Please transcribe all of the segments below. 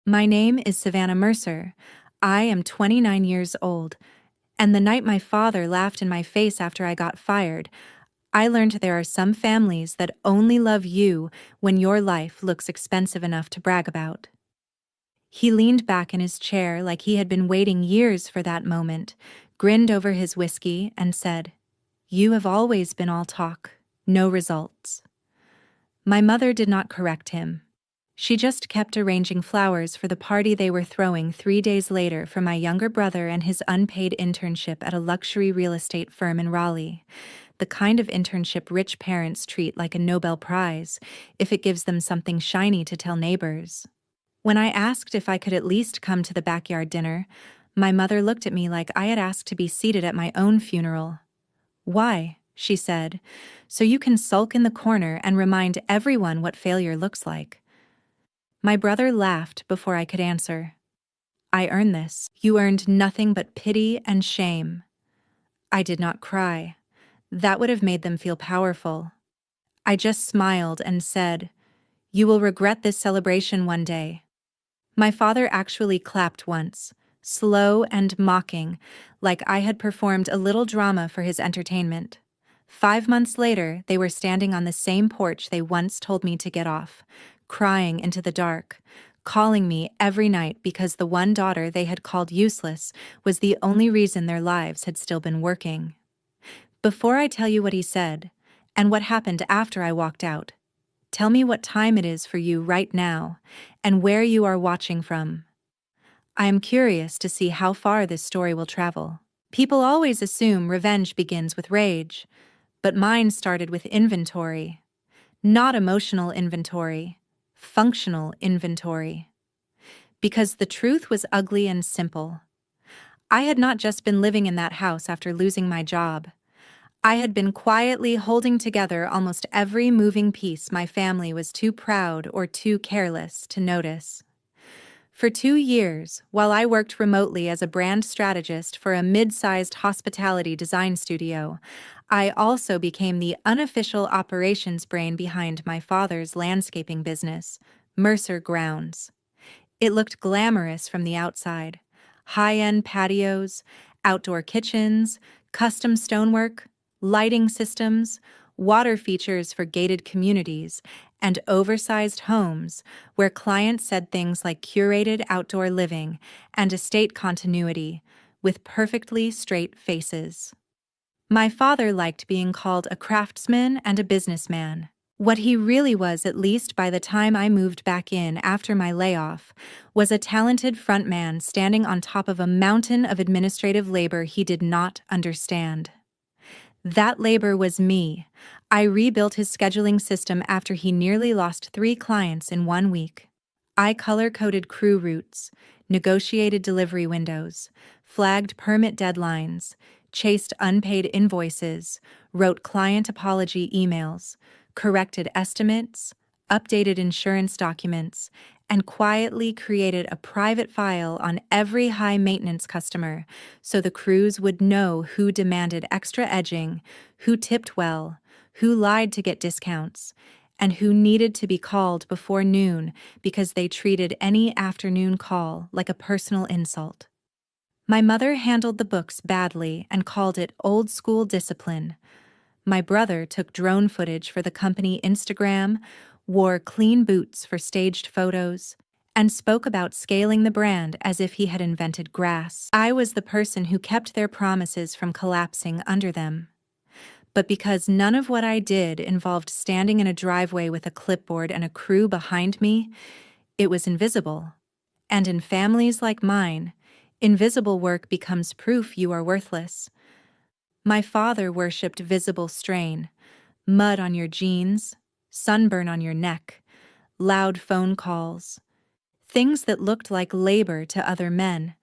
My name is Savannah Mercer. I am 29 years old, and the night my father laughed in my face after I got fired, I learned there are some families that only love you when your life looks expensive enough to brag about. He leaned back in his chair like he had been waiting years for that moment, grinned over his whiskey, and said, "You have always been all talk, no results." My mother did not correct him. She just kept arranging flowers for the party they were throwing 3 days later for my younger brother and his unpaid internship at a luxury real estate firm in Raleigh, the kind of internship rich parents treat like a Nobel Prize if it gives them something shiny to tell neighbors. When I asked if I could at least come to the backyard dinner, my mother looked at me like I had asked to be seated at my own funeral. "Why?" she said. "So you can sulk in the corner and remind everyone what failure looks like." My brother laughed before I could answer. "I earned this. You earned nothing but pity and shame." I did not cry. That would have made them feel powerful. I just smiled and said, "You will regret this celebration one day." My father actually clapped once, slow and mocking, like I had performed a little drama for his entertainment. 5 months later, they were standing on the same porch they once told me to get off, crying into the dark, calling me every night because the one daughter they had called useless was the only reason their lives had still been working. Before I tell you what he said, and what happened after I walked out, tell me what time it is for you right now, and where you are watching from. I am curious to see how far this story will travel. People always assume revenge begins with rage, but mine started with inventory. Not emotional inventory, functional inventory. Because the truth was ugly and simple. I had not just been living in that house after losing my job. I had been quietly holding together almost every moving piece my family was too proud or too careless to notice. For 2 years, while I worked remotely as a brand strategist for a mid-sized hospitality design studio, I also became the unofficial operations brain behind my father's landscaping business, Mercer Grounds. It looked glamorous from the outside. High-end patios, outdoor kitchens, custom stonework, lighting systems, water features for gated communities, and oversized homes where clients said things like curated outdoor living and estate continuity with perfectly straight faces. My father liked being called a craftsman and a businessman. What he really was, at least by the time I moved back in after my layoff, was a talented frontman standing on top of a mountain of administrative labor he did not understand. That labor was me. I rebuilt his scheduling system after he nearly lost 3 clients in 1 week. I color-coded crew routes, negotiated delivery windows, flagged permit deadlines, chased unpaid invoices, wrote client apology emails, corrected estimates, updated insurance documents, and quietly created a private file on every high-maintenance customer so the crews would know who demanded extra edging, who tipped well, who lied to get discounts, and who needed to be called before noon because they treated any afternoon call like a personal insult. My mother handled the books badly and called it old-school discipline. My brother took drone footage for the company Instagram, wore clean boots for staged photos, and spoke about scaling the brand as if he had invented grass. I was the person who kept their promises from collapsing under them. But because none of what I did involved standing in a driveway with a clipboard and a crew behind me, it was invisible. And in families like mine, invisible work becomes proof you are worthless. My father worshipped visible strain, mud on your jeans, sunburn on your neck, loud phone calls, things that looked like labor to other men.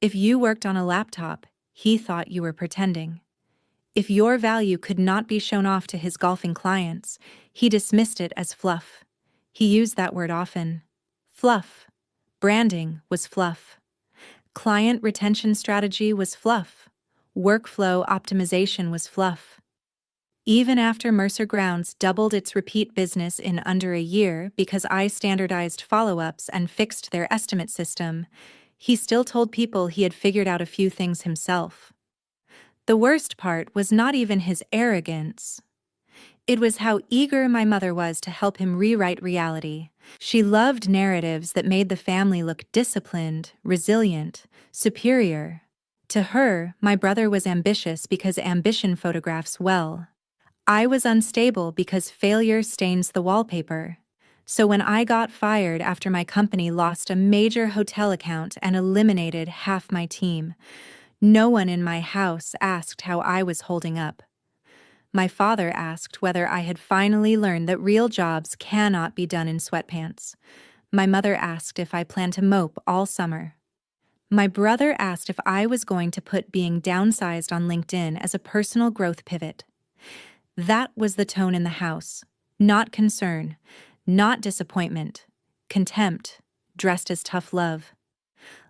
If you worked on a laptop, he thought you were pretending. If your value could not be shown off to his golfing clients, he dismissed it as fluff. He used that word often. Fluff. Branding was fluff. Client retention strategy was fluff. Workflow optimization was fluff. Even after Mercer Grounds doubled its repeat business in under a year because I standardized follow-ups and fixed their estimate system, he still told people he had figured out a few things himself. The worst part was not even his arrogance. It was how eager my mother was to help him rewrite reality. She loved narratives that made the family look disciplined, resilient, superior. To her, my brother was ambitious because ambition photographs well. I was unstable because failure stains the wallpaper. So when I got fired after my company lost a major hotel account and eliminated half my team, no one in my house asked how I was holding up. My father asked whether I had finally learned that real jobs cannot be done in sweatpants. My mother asked if I planned to mope all summer. My brother asked if I was going to put being downsized on LinkedIn as a personal growth pivot. That was the tone in the house. Not concern, not disappointment, contempt, dressed as tough love.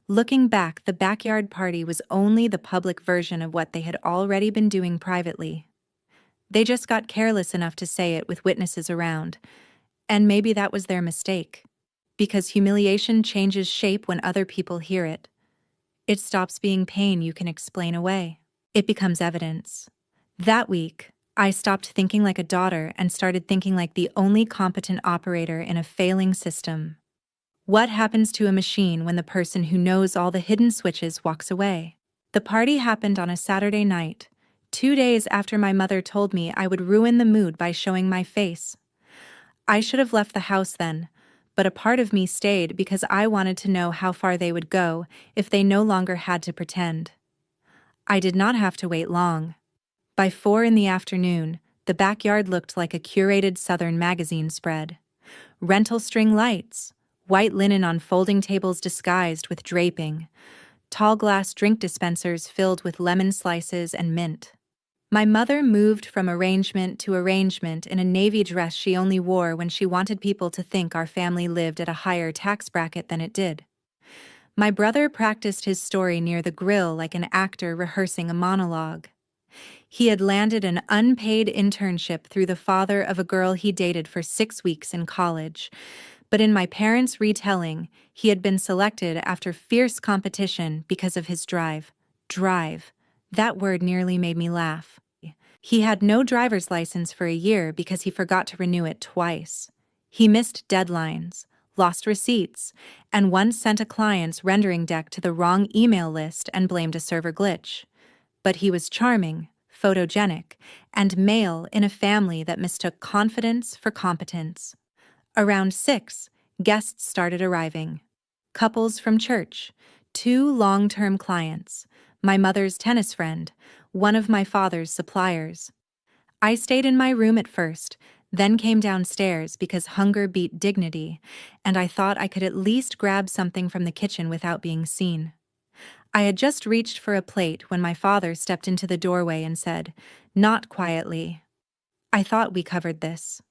Looking back, the backyard party was only the public version of what they had already been doing privately. They just got careless enough to say it with witnesses around, and maybe that was their mistake. Because humiliation changes shape when other people hear it. It stops being pain you can explain away. It becomes evidence. That week, I stopped thinking like a daughter and started thinking like the only competent operator in a failing system. What happens to a machine when the person who knows all the hidden switches walks away? The party happened on a Saturday night, 2 days after my mother told me I would ruin the mood by showing my face. I should have left the house then, but a part of me stayed because I wanted to know how far they would go if they no longer had to pretend. I did not have to wait long. By 4 in the afternoon, the backyard looked like a curated Southern magazine spread. Rental string lights, white linen on folding tables disguised with draping, tall glass drink dispensers filled with lemon slices and mint. My mother moved from arrangement to arrangement in a navy dress she only wore when she wanted people to think our family lived at a higher tax bracket than it did. My brother practiced his story near the grill like an actor rehearsing a monologue. He had landed an unpaid internship through the father of a girl he dated for 6 weeks in college. But in my parents' retelling, he had been selected after fierce competition because of his drive. Drive. That word nearly made me laugh. He had no driver's license for a year because he forgot to renew it twice. He missed deadlines, lost receipts, and once sent a client's rendering deck to the wrong email list and blamed a server glitch. But he was charming, photogenic, and male in a family that mistook confidence for competence. Around 6, guests started arriving. Couples from church, 2 long-term clients, my mother's tennis friend, one of my father's suppliers. I stayed in my room at first, then came downstairs because hunger beat dignity, and I thought I could at least grab something from the kitchen without being seen. I had just reached for a plate when my father stepped into the doorway and said, not quietly, "I thought we covered this.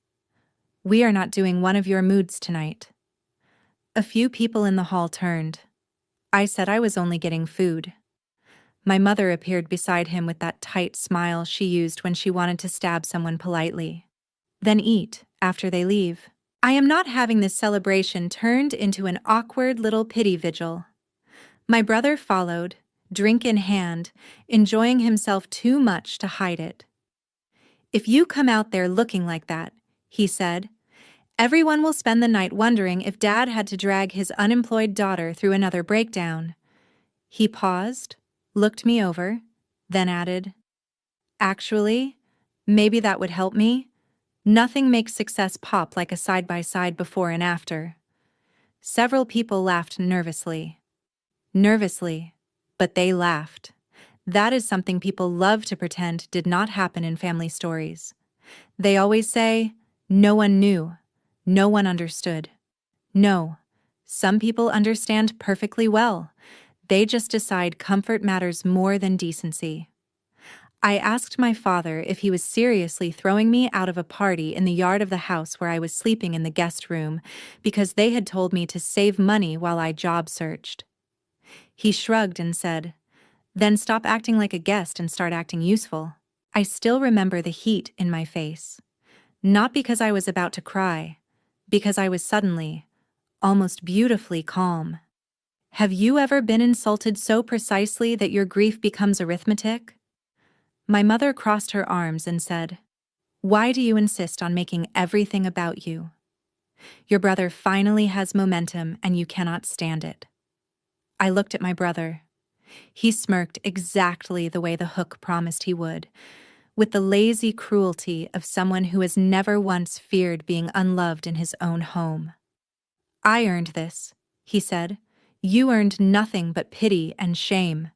We are not doing one of your moods tonight." A few people in the hall turned. I said I was only getting food. My mother appeared beside him with that tight smile she used when she wanted to stab someone politely. Then eat, after they leave. I am not having this celebration turned into an awkward little pity vigil. My brother followed, drink in hand, enjoying himself too much to hide it. "If you come out there looking like that," he said, "everyone will spend the night wondering if Dad had to drag his unemployed daughter through another breakdown." He paused, looked me over, then added, "Actually, maybe that would help me. Nothing makes success pop like a side-by-side before and after." Several people laughed nervously. But they laughed. That is something people love to pretend did not happen in family stories. They always say, "No one knew. No one understood." No, some people understand perfectly well. They just decide comfort matters more than decency. I asked my father if he was seriously throwing me out of a party in the yard of the house where I was sleeping in the guest room because they had told me to save money while I job searched. He shrugged and said, "Then stop acting like a guest and start acting useful." I still remember the heat in my face. Not because I was about to cry, because I was suddenly, almost beautifully calm. Have you ever been insulted so precisely that your grief becomes arithmetic? My mother crossed her arms and said, "Why do you insist on making everything about you? Your brother finally has momentum and you cannot stand it." I looked at my brother. He smirked exactly the way the hook promised he would, with the lazy cruelty of someone who has never once feared being unloved in his own home. "I earned this," he said. "You earned nothing but pity and shame."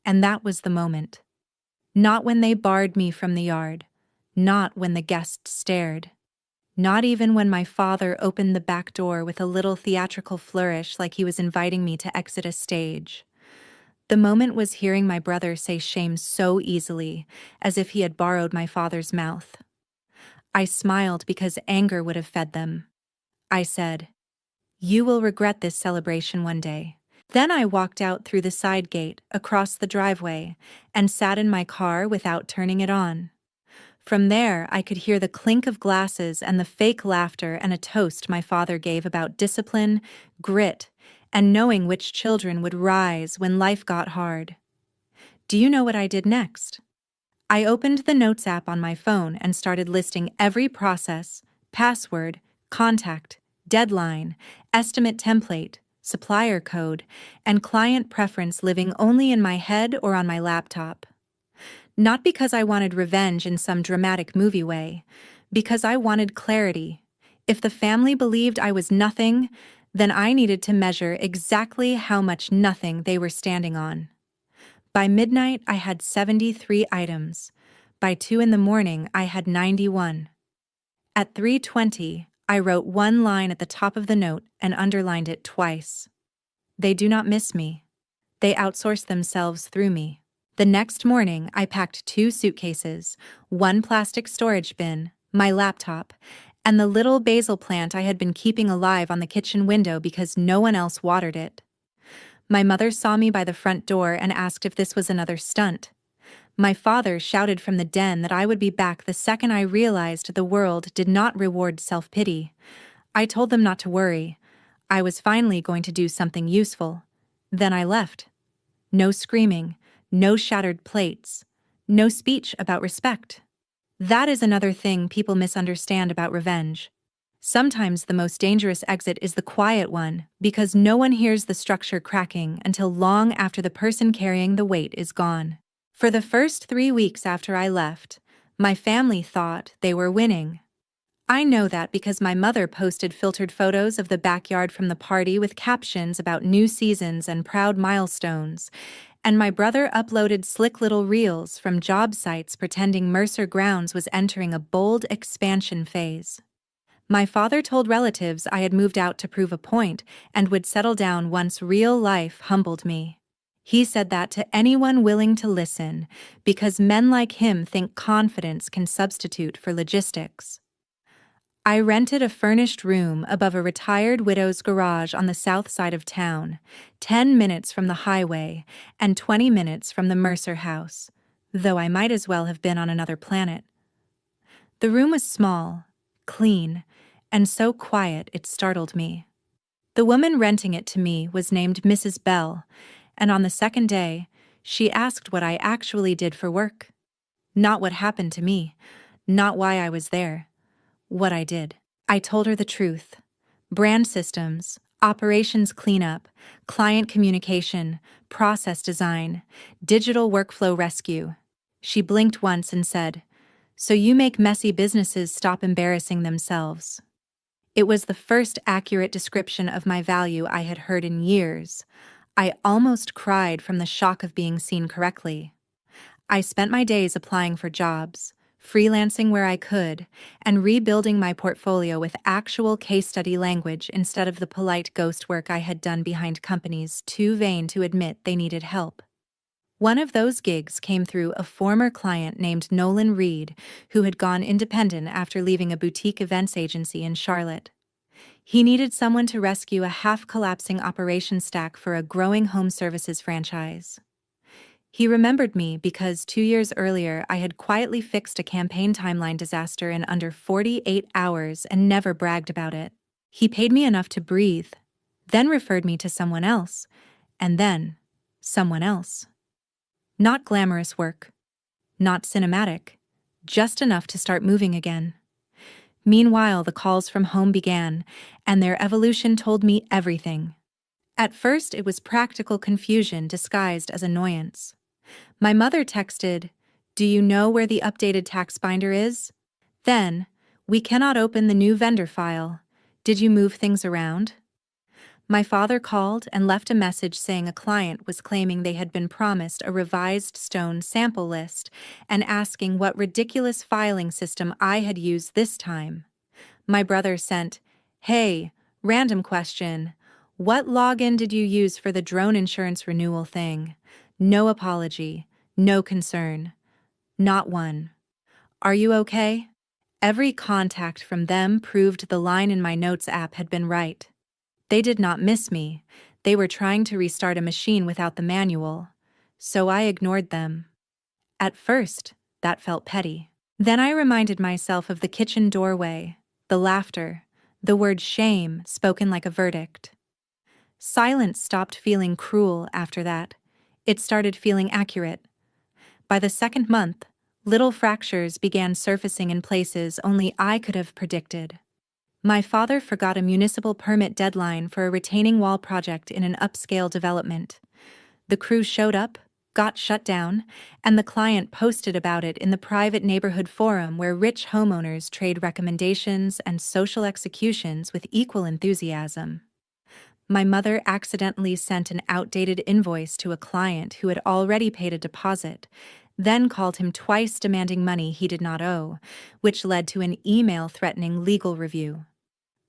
And that was the moment. Not when they barred me from the yard, not when the guests stared, not even when my father opened the back door with a little theatrical flourish like he was inviting me to exit a stage. The moment was hearing my brother say shame so easily, as if he had borrowed my father's mouth. I smiled because anger would have fed them. I said, "You will regret this celebration one day." Then I walked out through the side gate, across the driveway, and sat in my car without turning it on. From there, I could hear the clink of glasses and the fake laughter and a toast my father gave about discipline, grit, and knowing which children would rise when life got hard. Do you know what I did next? I opened the Notes app on my phone and started listing every process, password, contact, deadline, estimate template, supplier code, and client preference living only in my head or on my laptop. Not because I wanted revenge in some dramatic movie way, because I wanted clarity. If the family believed I was nothing, then I needed to measure exactly how much nothing they were standing on. By midnight, I had 73 items. By 2 in the morning, I had 91. At 3:20, I wrote one line at the top of the note and underlined it twice. They do not miss me. They outsource themselves through me. The next morning, I packed 2 suitcases, 1 plastic storage bin, my laptop, and the little basil plant I had been keeping alive on the kitchen window because no one else watered it. My mother saw me by the front door and asked if this was another stunt. My father shouted from the den that I would be back the second I realized the world did not reward self-pity. I told them not to worry. I was finally going to do something useful. Then I left. No screaming, no shattered plates, no speech about respect. That is another thing people misunderstand about revenge. Sometimes the most dangerous exit is the quiet one, because no one hears the structure cracking until long after the person carrying the weight is gone. For the first 3 weeks after I left, my family thought they were winning. I know that because my mother posted filtered photos of the backyard from the party with captions about new seasons and proud milestones, and my brother uploaded slick little reels from job sites pretending Mercer Grounds was entering a bold expansion phase. My father told relatives I had moved out to prove a point and would settle down once real life humbled me. He said that to anyone willing to listen, because men like him think confidence can substitute for logistics. I rented a furnished room above a retired widow's garage on the south side of town, 10 minutes from the highway and 20 minutes from the Mercer house, though I might as well have been on another planet. The room was small, clean, and so quiet it startled me. The woman renting it to me was named Mrs. Bell, and on the second day, she asked what I actually did for work. Not what happened to me, not why I was there. What I did. I told her the truth. Brand systems, operations cleanup, client communication, process design, digital workflow rescue. She blinked once and said, "So you make messy businesses stop embarrassing themselves." It was the first accurate description of my value I had heard in years. I almost cried from the shock of being seen correctly. I spent my days applying for jobs, freelancing where I could, and rebuilding my portfolio with actual case study language instead of the polite ghost work I had done behind companies too vain to admit they needed help. One of those gigs came through a former client named Nolan Reed, who had gone independent after leaving a boutique events agency in Charlotte. He needed someone to rescue a half-collapsing operation stack for a growing home services franchise. He remembered me because 2 years earlier I had quietly fixed a campaign timeline disaster in under 48 hours and never bragged about it. He paid me enough to breathe, then referred me to someone else, and then someone else. Not glamorous work, not cinematic, just enough to start moving again. Meanwhile, the calls from home began, and their evolution told me everything. At first, it was practical confusion disguised as annoyance. My mother texted, "Do you know where the updated tax binder is?" Then, "We cannot open the new vendor file. Did you move things around?" My father called and left a message saying a client was claiming they had been promised a revised stone sample list and asking what ridiculous filing system I had used this time. My brother sent, "Hey, random question. What login did you use for the drone insurance renewal thing? No apology, no concern. Not one. Are you okay?" Every contact from them proved the line in my notes app had been right. They did not miss me. They were trying to restart a machine without the manual. So I ignored them. At first, that felt petty. Then I reminded myself of the kitchen doorway, the laughter, the word shame spoken like a verdict. Silence stopped feeling cruel after that. It started feeling accurate. By the second month, little fractures began surfacing in places only I could have predicted. My father forgot a municipal permit deadline for a retaining wall project in an upscale development. The crew showed up, got shut down, and the client posted about it in the private neighborhood forum where rich homeowners trade recommendations and social executions with equal enthusiasm. My mother accidentally sent an outdated invoice to a client who had already paid a deposit, then called him twice demanding money he did not owe, which led to an email threatening legal review.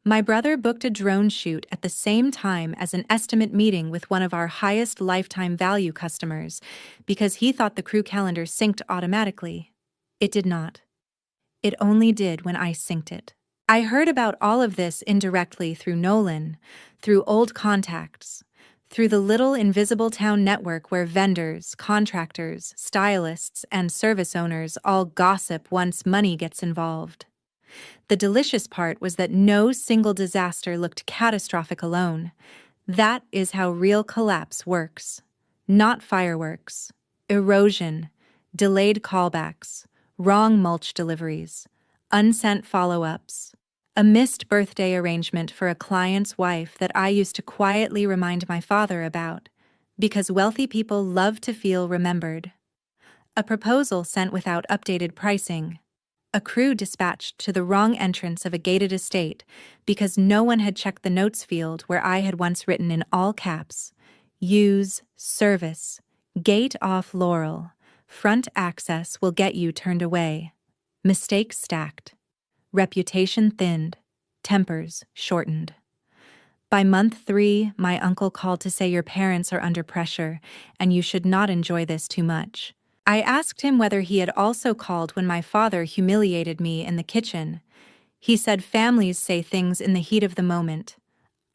My brother booked a drone shoot at the same time as an estimate meeting with one of our highest lifetime value customers because he thought the crew calendar synced automatically. It did not. It only did when I synced it. I heard about all of this indirectly through Nolan, through old contacts, through the little invisible town network where vendors, contractors, stylists, and service owners all gossip once money gets involved. The delicious part was that no single disaster looked catastrophic alone. That is how real collapse works. Not fireworks, erosion, delayed callbacks, wrong mulch deliveries, unsent follow-ups, a missed birthday arrangement for a client's wife that I used to quietly remind my father about, because wealthy people love to feel remembered. A proposal sent without updated pricing. A crew dispatched to the wrong entrance of a gated estate because no one had checked the notes field where I had once written in all caps, "Use service, gate off Laurel, front access will get you turned away." Mistakes stacked. Reputation thinned. Tempers shortened. By month 3, my uncle called to say your parents are under pressure and you should not enjoy this too much. I asked him whether he had also called when my father humiliated me in the kitchen. He said families say things in the heat of the moment.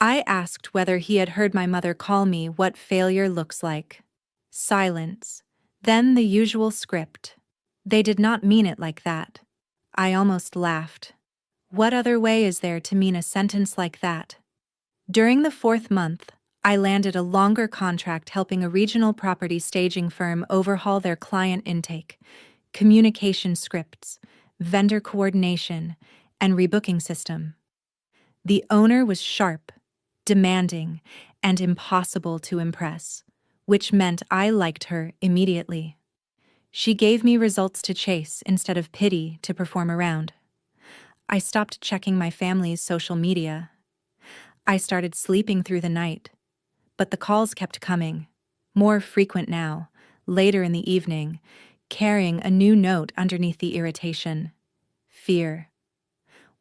I asked whether he had heard my mother call me what failure looks like. Silence. Then the usual script. They did not mean it like that. I almost laughed. What other way is there to mean a sentence like that? During the 4th month, I landed a longer contract helping a regional property staging firm overhaul their client intake, communication scripts, vendor coordination, and rebooking system. The owner was sharp, demanding, and impossible to impress, which meant I liked her immediately. She gave me results to chase instead of pity to perform around. I stopped checking my family's social media. I started sleeping through the night. But the calls kept coming, more frequent now, later in the evening, carrying a new note underneath the irritation. Fear.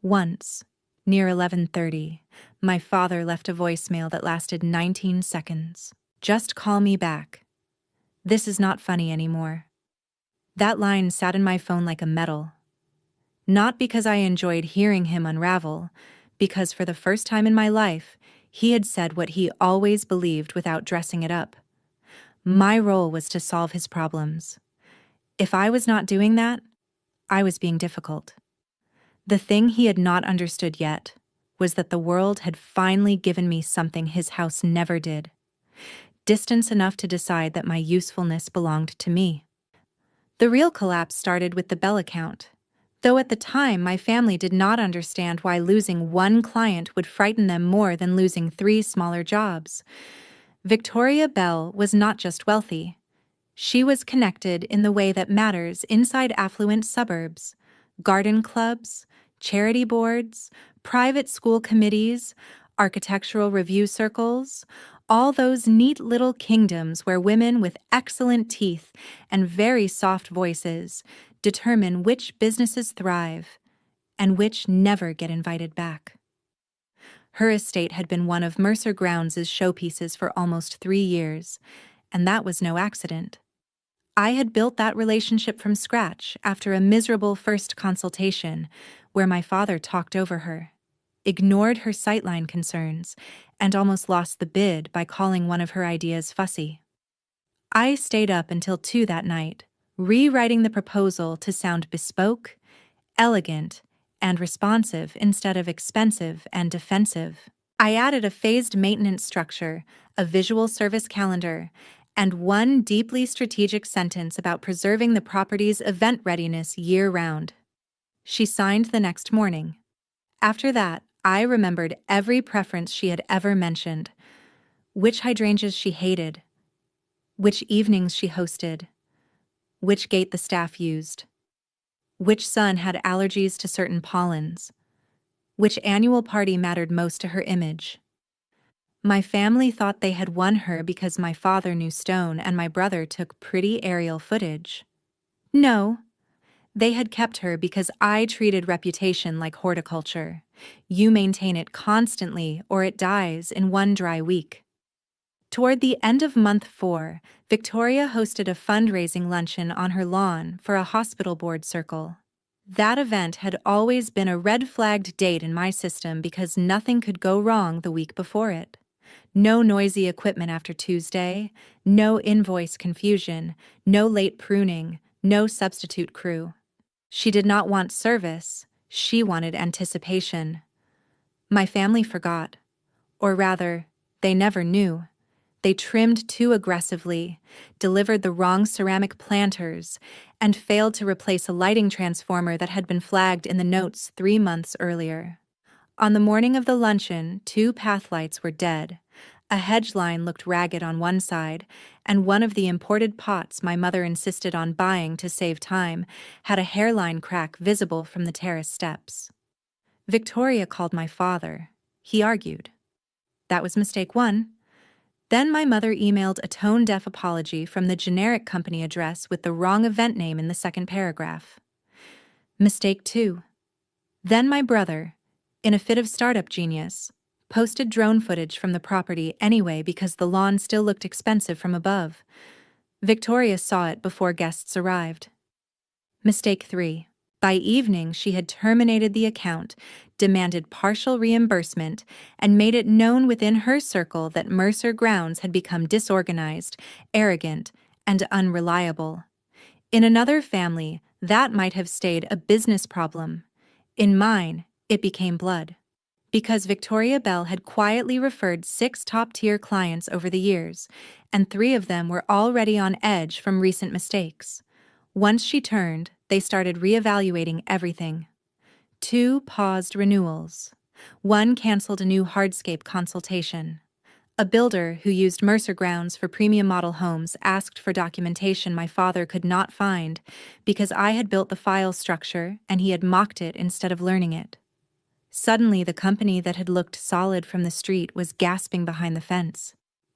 Once, near 11:30, my father left a voicemail that lasted 19 seconds. "Just call me back. This is not funny anymore." That line sat in my phone like a medal. Not because I enjoyed hearing him unravel, because for the first time in my life, he had said what he always believed without dressing it up. My role was to solve his problems. If I was not doing that, I was being difficult. The thing he had not understood yet was that the world had finally given me something his house never did. Distance enough to decide that my usefulness belonged to me. The real collapse started with the Bell account. Though at the time my family did not understand why losing one client would frighten them more than losing 3 smaller jobs. Victoria Bell was not just wealthy. She was connected in the way that matters inside affluent suburbs: garden clubs, charity boards, private school committees, architectural review circles, all those neat little kingdoms where women with excellent teeth and very soft voices determine which businesses thrive and which never get invited back. Her estate had been one of Mercer Grounds' showpieces for almost 3 years, and that was no accident. I had built that relationship from scratch after a miserable first consultation where my father talked over her, ignored her sightline concerns, and almost lost the bid by calling one of her ideas fussy. I stayed up until 2 that night, rewriting the proposal to sound bespoke, elegant, and responsive instead of expensive and defensive. I added a phased maintenance structure, a visual service calendar, and one deeply strategic sentence about preserving the property's event readiness year-round. She signed the next morning. After that, I remembered every preference she had ever mentioned, which hydrangeas she hated, which evenings she hosted, which gate the staff used, which son had allergies to certain pollens, which annual party mattered most to her image. My family thought they had won her because my father knew stone and my brother took pretty aerial footage. No, they had kept her because I treated reputation like horticulture. You maintain it constantly or it dies in one dry week. Toward the end of month 4, Victoria hosted a fundraising luncheon on her lawn for a hospital board circle. That event had always been a red-flagged date in my system because nothing could go wrong the week before it. No noisy equipment after Tuesday, no invoice confusion, no late pruning, no substitute crew. She did not want service, she wanted anticipation. My family forgot, or rather, they never knew. They trimmed too aggressively, delivered the wrong ceramic planters, and failed to replace a lighting transformer that had been flagged in the notes 3 months earlier. On the morning of the luncheon, 2 path lights were dead. A hedge line looked ragged on one side, and one of the imported pots my mother insisted on buying to save time had a hairline crack visible from the terrace steps. Victoria called my father. He argued. That was mistake 1. Then my mother emailed a tone-deaf apology from the generic company address with the wrong event name in the second paragraph. Mistake 2. Then my brother, in a fit of startup genius, posted drone footage from the property anyway because the lawn still looked expensive from above. Victoria saw it before guests arrived. Mistake 3. By evening, she had terminated the account, demanded partial reimbursement, and made it known within her circle that Mercer Grounds had become disorganized, arrogant, and unreliable. In another family, that might have stayed a business problem. In mine, it became blood. Because Victoria Bell had quietly referred 6 top-tier clients over the years, and 3 of them were already on edge from recent mistakes. Once she turned, they started reevaluating everything. 2 paused renewals. 1 canceled a new hardscape consultation. A builder who used Mercer Grounds for premium model homes asked for documentation my father could not find because I had built the file structure and he had mocked it instead of learning it. Suddenly, the company that had looked solid from the street was gasping behind the fence.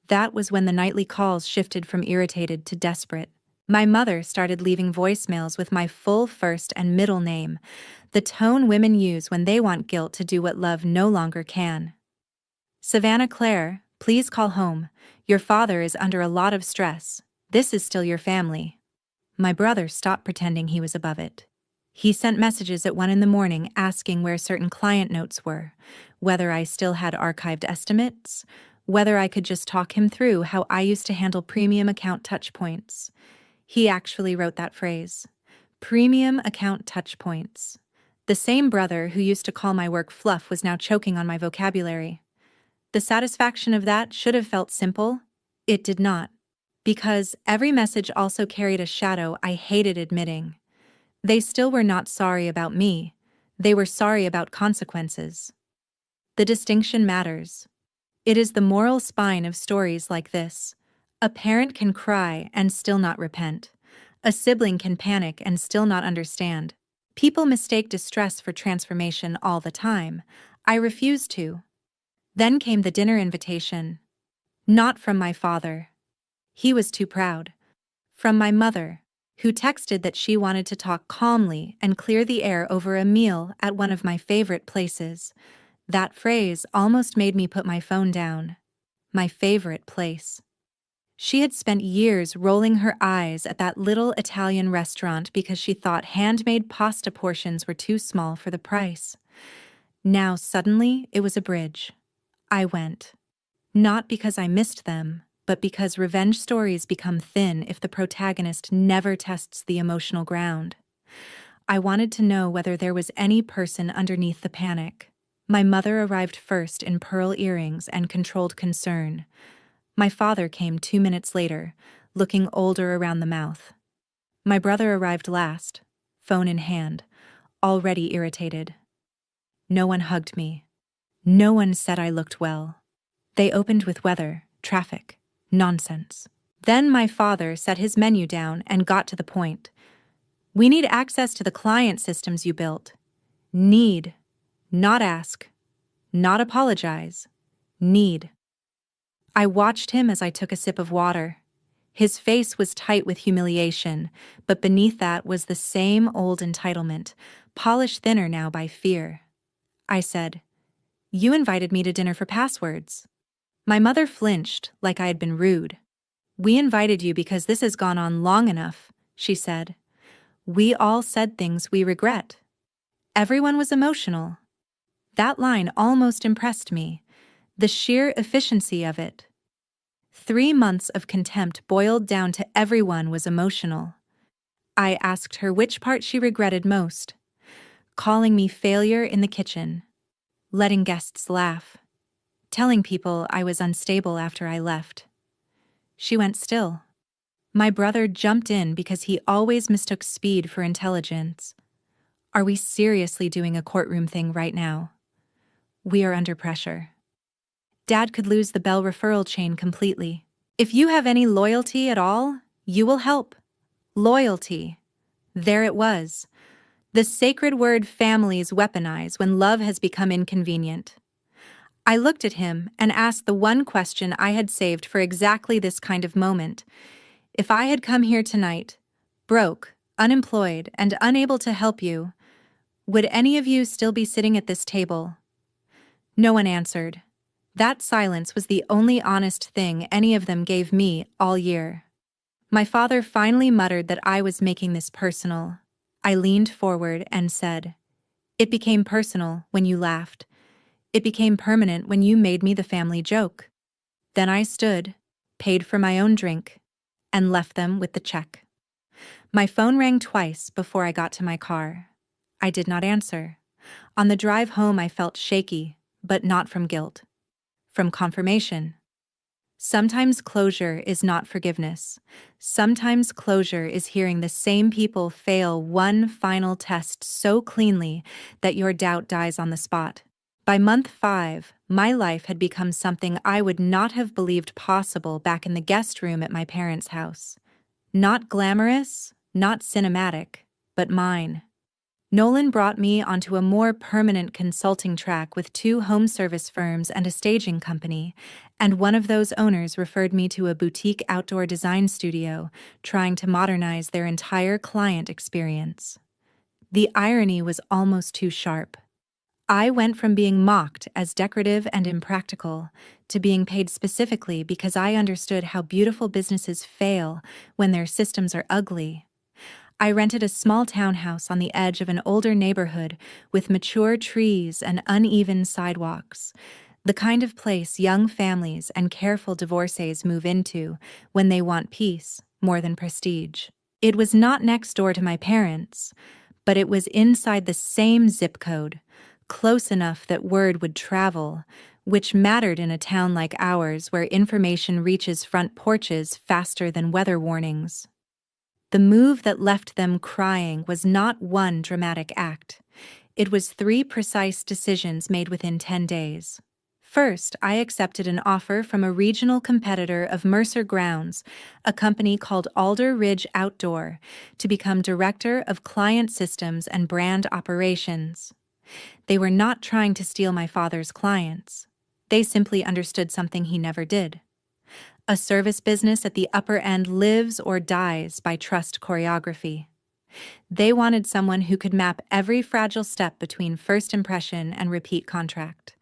That was when the nightly calls shifted from irritated to desperate. My mother started leaving voicemails with my full first and middle name, the tone women use when they want guilt to do what love no longer can. Savannah Claire, please call home. Your father is under a lot of stress. This is still your family. My brother stopped pretending he was above it. He sent messages at 1 a.m. asking where certain client notes were, whether I still had archived estimates, whether I could just talk him through how I used to handle premium account touchpoints. He actually wrote that phrase. Premium account touchpoints. The same brother who used to call my work fluff was now choking on my vocabulary. The satisfaction of that should have felt simple. It did not. Because every message also carried a shadow I hated admitting. They still were not sorry about me. They were sorry about consequences. The distinction matters. It is the moral spine of stories like this. A parent can cry and still not repent. A sibling can panic and still not understand. People mistake distress for transformation all the time. I refused to. Then came the dinner invitation. Not from my father. He was too proud. From my mother, who texted that she wanted to talk calmly and clear the air over a meal at one of my favorite places. That phrase almost made me put my phone down. My favorite place. She had spent years rolling her eyes at that little Italian restaurant because she thought handmade pasta portions were too small for the price. Now suddenly it was a bridge. I went. Not because I missed them, but because revenge stories become thin if the protagonist never tests the emotional ground. I wanted to know whether there was any person underneath the panic. My mother arrived first in pearl earrings and controlled concern. My father came 2 minutes later, looking older around the mouth. My brother arrived last, phone in hand, already irritated. No one hugged me. No one said I looked well. They opened with weather, traffic, nonsense. Then my father set his menu down and got to the point. We need access to the client systems you built. Need. Not ask. Not apologize. Need. I watched him as I took a sip of water. His face was tight with humiliation, but beneath that was the same old entitlement, polished thinner now by fear. I said, "You invited me to dinner for passwords." My mother flinched, like I had been rude. "We invited you because this has gone on long enough," she said. "We all said things we regret." Everyone was emotional. That line almost impressed me. The sheer efficiency of it. 3 months of contempt boiled down to everyone was emotional. I asked her which part she regretted most. Calling me failure in the kitchen. Letting guests laugh. Telling people I was unstable after I left. She went still. My brother jumped in because he always mistook speed for intelligence. Are we seriously doing a courtroom thing right now? We are under pressure. Dad could lose the Bell referral chain completely. If you have any loyalty at all, you will help. Loyalty. There it was. The sacred word families weaponize when love has become inconvenient. I looked at him and asked the one question I had saved for exactly this kind of moment. If I had come here tonight, broke, unemployed, and unable to help you, would any of you still be sitting at this table? No one answered. That silence was the only honest thing any of them gave me all year. My father finally muttered that I was making this personal. I leaned forward and said, "It became personal when you laughed. It became permanent when you made me the family joke." Then I stood, paid for my own drink, and left them with the check. My phone rang twice before I got to my car. I did not answer. On the drive home I felt shaky, but not from guilt. From confirmation. Sometimes closure is not forgiveness. Sometimes closure is hearing the same people fail one final test so cleanly that your doubt dies on the spot. By month 5, my life had become something I would not have believed possible back in the guest room at my parents' house. Not glamorous, not cinematic, but mine. Nolan brought me onto a more permanent consulting track with 2 home service firms and a staging company, and one of those owners referred me to a boutique outdoor design studio trying to modernize their entire client experience. The irony was almost too sharp. I went from being mocked as decorative and impractical to being paid specifically because I understood how beautiful businesses fail when their systems are ugly. I rented a small townhouse on the edge of an older neighborhood with mature trees and uneven sidewalks. The kind of place young families and careful divorcees move into when they want peace more than prestige. It was not next door to my parents, but it was inside the same zip code, close enough that word would travel, which mattered in a town like ours where information reaches front porches faster than weather warnings. The move that left them crying was not one dramatic act. It was 3 precise decisions made within 10 days. First, I accepted an offer from a regional competitor of Mercer Grounds, a company called Alder Ridge Outdoor, to become Director of Client Systems and Brand Operations. They were not trying to steal my father's clients. They simply understood something he never did. A service business at the upper end lives or dies by trust choreography. They wanted someone who could map every fragile step between first impression and repeat contract.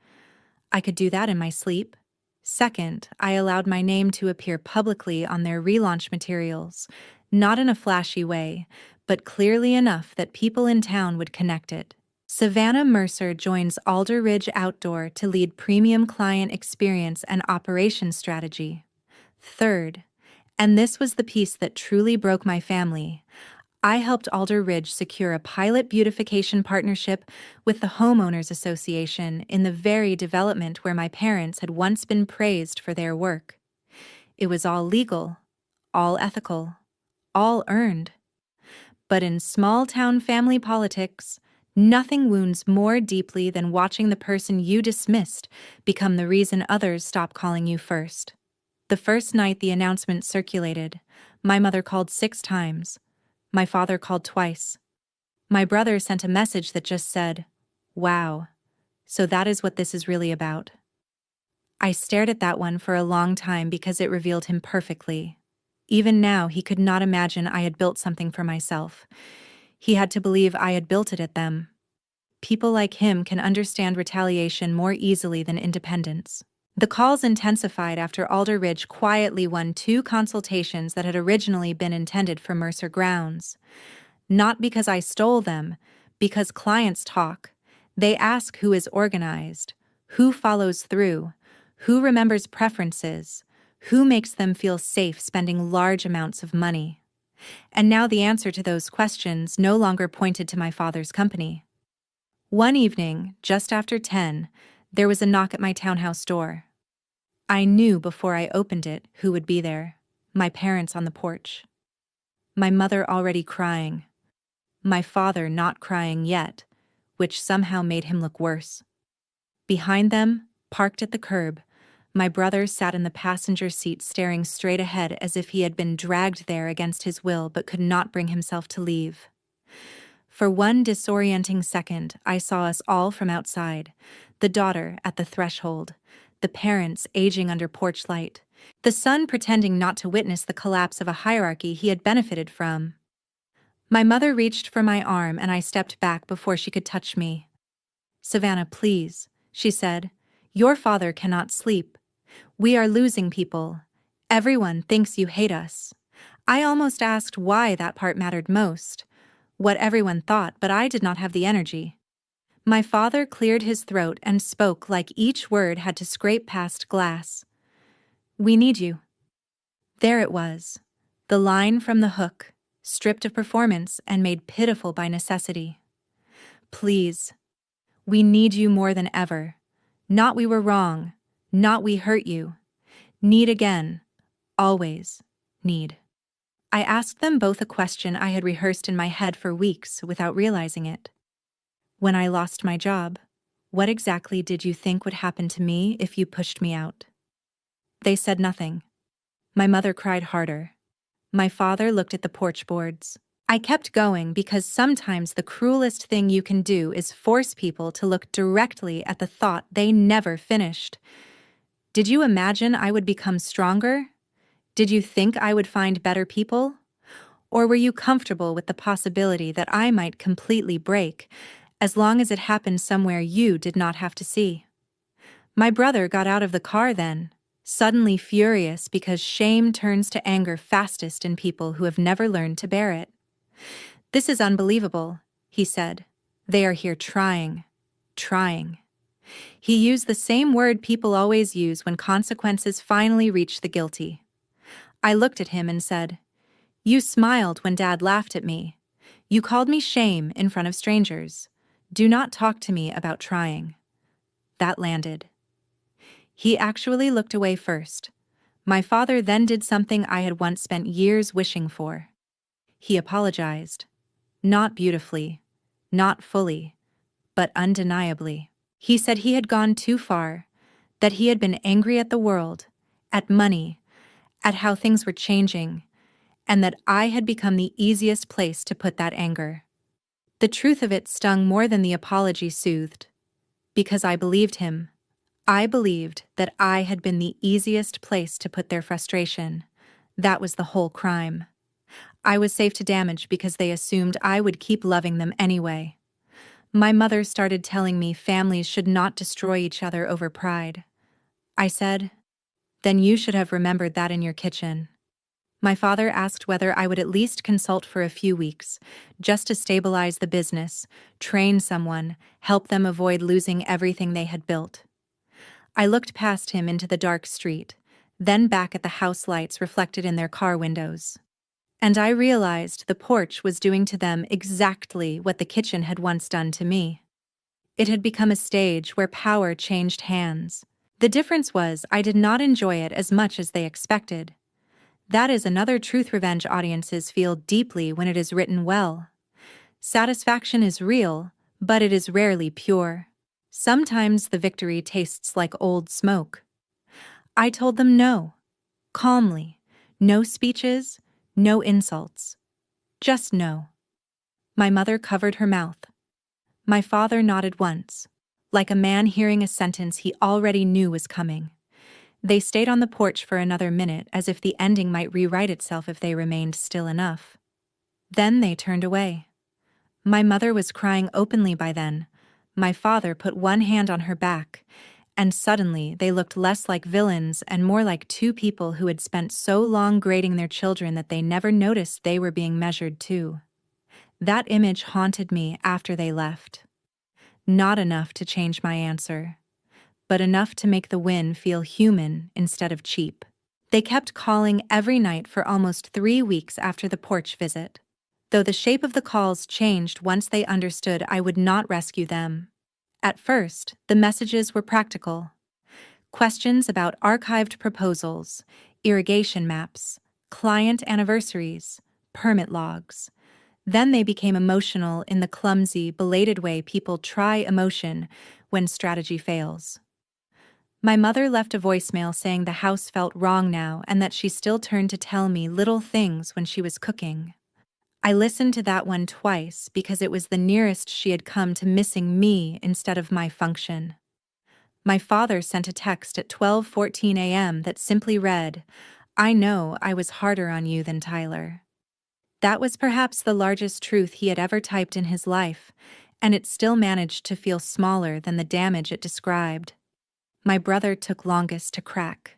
I could do that in my sleep. Second, I allowed my name to appear publicly on their relaunch materials, not in a flashy way, but clearly enough that people in town would connect it. Savannah Mercer joins Alder Ridge Outdoor to lead premium client experience and operations strategy. Third, and this was the piece that truly broke my family, I helped Alder Ridge secure a pilot beautification partnership with the Homeowners Association in the very development where my parents had once been praised for their work. It was all legal, all ethical, all earned. But in small-town family politics, nothing wounds more deeply than watching the person you dismissed become the reason others stop calling you first. The first night the announcement circulated, my mother called 6 times. My father called twice. My brother sent a message that just said, "Wow, so that is what this is really about." I stared at that one for a long time because it revealed him perfectly. Even now, he could not imagine I had built something for myself. He had to believe I had built it at them. People like him can understand retaliation more easily than independence. The calls intensified after Alder Ridge quietly won 2 consultations that had originally been intended for Mercer Grounds. Not because I stole them, because clients talk. They ask who is organized, who follows through, who remembers preferences, who makes them feel safe spending large amounts of money. And now the answer to those questions no longer pointed to my father's company. One evening, just after 10, there was a knock at my townhouse door. I knew before I opened it who would be there. My parents on the porch. My mother already crying. My father not crying yet, which somehow made him look worse. Behind them, parked at the curb, my brother sat in the passenger seat staring straight ahead as if he had been dragged there against his will but could not bring himself to leave. For one disorienting second, I saw us all from outside, the daughter at the threshold, the parents aging under porch light, the son pretending not to witness the collapse of a hierarchy he had benefited from. My mother reached for my arm and I stepped back before she could touch me. "Savannah, please," she said. "Your father cannot sleep. We are losing people. Everyone thinks you hate us." I almost asked why that part mattered most. What everyone thought, but I did not have the energy. My father cleared his throat and spoke like each word had to scrape past glass. "We need you." There it was, the line from the hook, stripped of performance and made pitiful by necessity. "Please, we need you more than ever. Not we were wrong, not we hurt you. Need again, always, need." I asked them both a question I had rehearsed in my head for weeks without realizing it. When I lost my job, what exactly did you think would happen to me if you pushed me out? They said nothing. My mother cried harder. My father looked at the porch boards. I kept going because sometimes the cruelest thing you can do is force people to look directly at the thought they never finished. Did you imagine I would become stronger? Did you think I would find better people? Or were you comfortable with the possibility that I might completely break, as long as it happened somewhere you did not have to see? My brother got out of the car then, suddenly furious because shame turns to anger fastest in people who have never learned to bear it. "This is unbelievable," he said. "They are here trying. He used the same word people always use when consequences finally reach the guilty. I looked at him and said, "You smiled when Dad laughed at me. You called me shame in front of strangers. Do not talk to me about trying." That landed. He actually looked away first. My father then did something I had once spent years wishing for. He apologized. Not beautifully, not fully, but undeniably. He said he had gone too far, that he had been angry at the world, at money, at how things were changing, and that I had become the easiest place to put that anger. The truth of it stung more than the apology soothed, because I believed him. I believed that I had been the easiest place to put their frustration. That was the whole crime. I was safe to damage because they assumed I would keep loving them anyway. My mother started telling me families should not destroy each other over pride. I said, "Then you should have remembered that in your kitchen." My father asked whether I would at least consult for a few weeks, just to stabilize the business, train someone, help them avoid losing everything they had built. I looked past him into the dark street, then back at the house lights reflected in their car windows. And I realized the porch was doing to them exactly what the kitchen had once done to me. It had become a stage where power changed hands. The difference was I did not enjoy it as much as they expected. That is another truth revenge audiences feel deeply when it is written well. Satisfaction is real, but it is rarely pure. Sometimes the victory tastes like old smoke. I told them no, calmly, no speeches, no insults. Just no. My mother covered her mouth. My father nodded once, like a man hearing a sentence he already knew was coming. They stayed on the porch for another minute as if the ending might rewrite itself if they remained still enough. Then they turned away. My mother was crying openly by then. My father put one hand on her back, and suddenly they looked less like villains and more like two people who had spent so long grading their children that they never noticed they were being measured too. That image haunted me after they left. Not enough to change my answer, but enough to make the win feel human instead of cheap. They kept calling every night for almost 3 weeks after the porch visit, though the shape of the calls changed once they understood I would not rescue them. At first, the messages were practical. Questions about archived proposals, irrigation maps, client anniversaries, permit logs. Then they became emotional in the clumsy, belated way people try emotion when strategy fails. My mother left a voicemail saying the house felt wrong now and that she still turned to tell me little things when she was cooking. I listened to that one twice because it was the nearest she had come to missing me instead of my function. My father sent a text at 12:14 a.m. that simply read, "I know I was harder on you than Tyler." That was perhaps the largest truth he had ever typed in his life, and it still managed to feel smaller than the damage it described. My brother took longest to crack.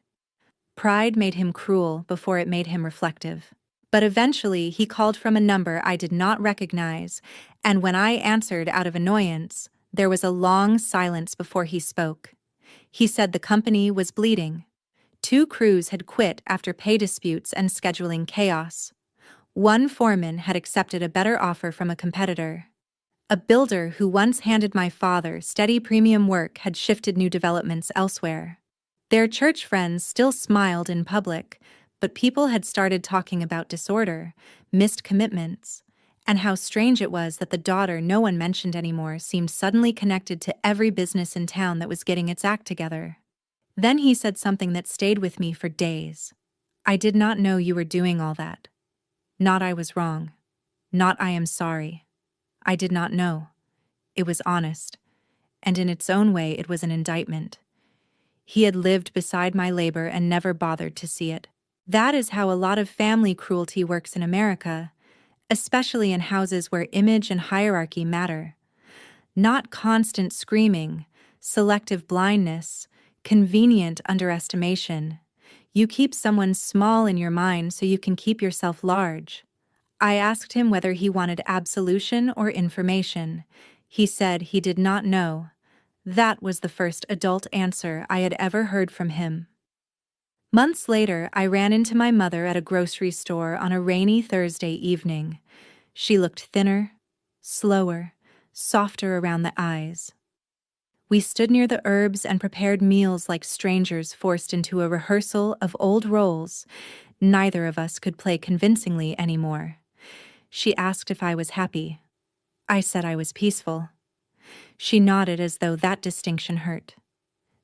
Pride made him cruel before it made him reflective. But eventually he called from a number I did not recognize, and when I answered out of annoyance, there was a long silence before he spoke. He said the company was bleeding. 2 crews had quit after pay disputes and scheduling chaos. One foreman had accepted a better offer from a competitor. A builder who once handed my father steady premium work had shifted new developments elsewhere. Their church friends still smiled in public, but people had started talking about disorder, missed commitments, and how strange it was that the daughter no one mentioned anymore seemed suddenly connected to every business in town that was getting its act together. Then he said something that stayed with me for days. "I did not know you were doing all that. Not I was wrong. Not I am sorry. I did not know." It was honest, and in its own way it was an indictment. He had lived beside my labor and never bothered to see it. That is how a lot of family cruelty works in America, especially in houses where image and hierarchy matter. Not constant screaming, selective blindness, convenient underestimation. You keep someone small in your mind so you can keep yourself large. I asked him whether he wanted absolution or information. He said he did not know. That was the first adult answer I had ever heard from him. Months later, I ran into my mother at a grocery store on a rainy Thursday evening. She looked thinner, slower, softer around the eyes. We stood near the herbs and prepared meals like strangers forced into a rehearsal of old roles. Neither of us could play convincingly anymore. She asked if I was happy. I said I was peaceful. She nodded as though that distinction hurt.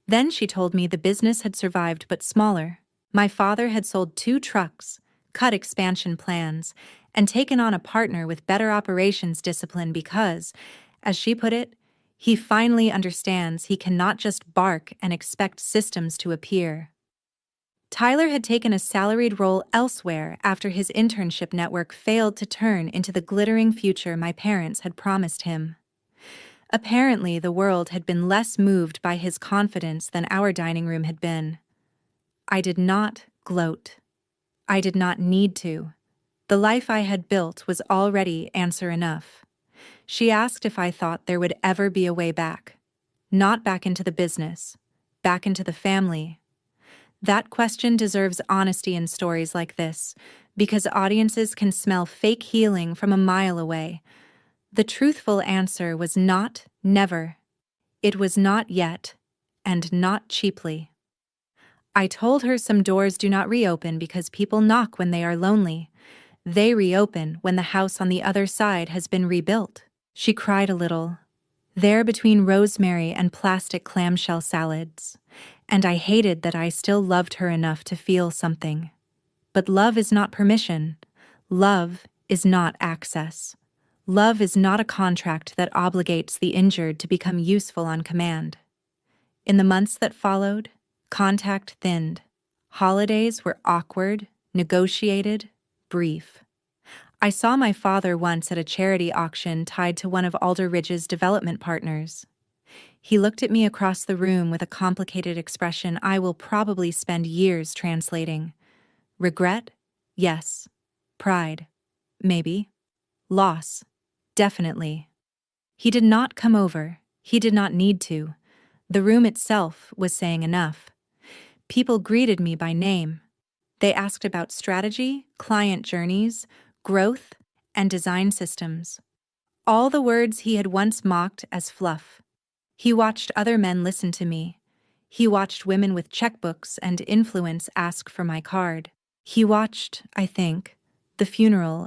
Then she told me the business had survived but smaller. My father had sold 2 trucks, cut expansion plans, and taken on a partner with better operations discipline because, as she put it, he finally understands he cannot just bark and expect systems to appear. Tyler had taken a salaried role elsewhere after his internship network failed to turn into the glittering future my parents had promised him. Apparently, the world had been less moved by his confidence than our dining room had been. I did not gloat. I did not need to. The life I had built was already answer enough. She asked if I thought there would ever be a way back. Not back into the business, back into the family. That question deserves honesty in stories like this, because audiences can smell fake healing from a mile away. The truthful answer was not never. It was not yet, and not cheaply. I told her some doors do not reopen because people knock when they are lonely. They reopen when the house on the other side has been rebuilt. She cried a little, there between rosemary and plastic clamshell salads, and I hated that I still loved her enough to feel something. But love is not permission. Love is not access. Love is not a contract that obligates the injured to become useful on command. In the months that followed, contact thinned. Holidays were awkward, negotiated, brief. I saw my father once at a charity auction tied to one of Alderidge's development partners. He looked at me across the room with a complicated expression I will probably spend years translating. Regret? Yes. Pride? Maybe. Loss? Definitely. He did not come over. He did not need to. The room itself was saying enough. People greeted me by name. They asked about strategy, client journeys, growth, and design systems. All the words he had once mocked as fluff. He watched other men listen to me. He watched women with checkbooks and influence ask for my card. He watched, I think, the funeral